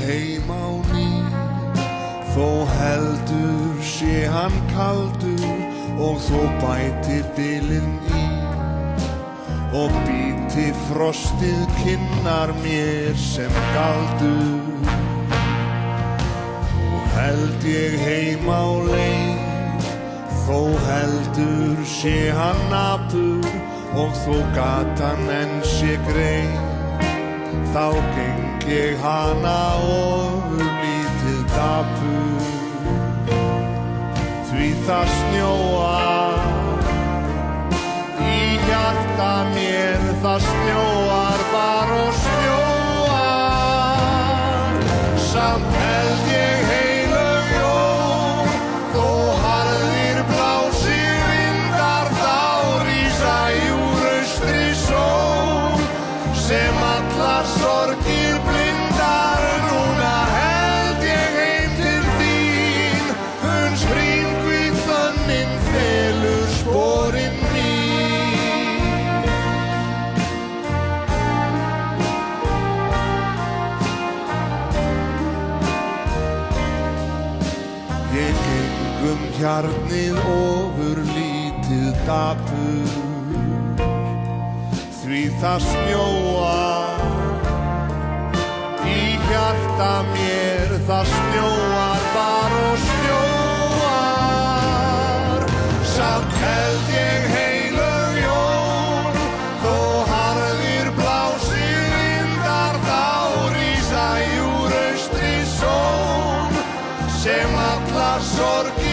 heim á ný, þó heldur sé hann kaldur og þó bæti bylinn í og bíti frostið kinnar mér sem galdur. Nú held ég heim á leið, þó heldur sé hann napur og þó gatan enn sé greið, þá geng ég hana ofurlítið dapur. Því það snjóar í hjarta mér, það snjóar bara og snjóar. Samt held ég heilög jól, þó harðir blási vindar, þá rísa úr austri sól sem allar sorgir blindar. Núna held ég heim til þín, uns hrímhvít þönnin felur sporin mín. Ég geng hjarnið ofurlítið dapur, því það snjóar í hjarta mér, það snjóar bara og snjóar. Samt held ég heilög jól, þó harðir blási vindar, þá rísa úr austri sól sem allar sorgir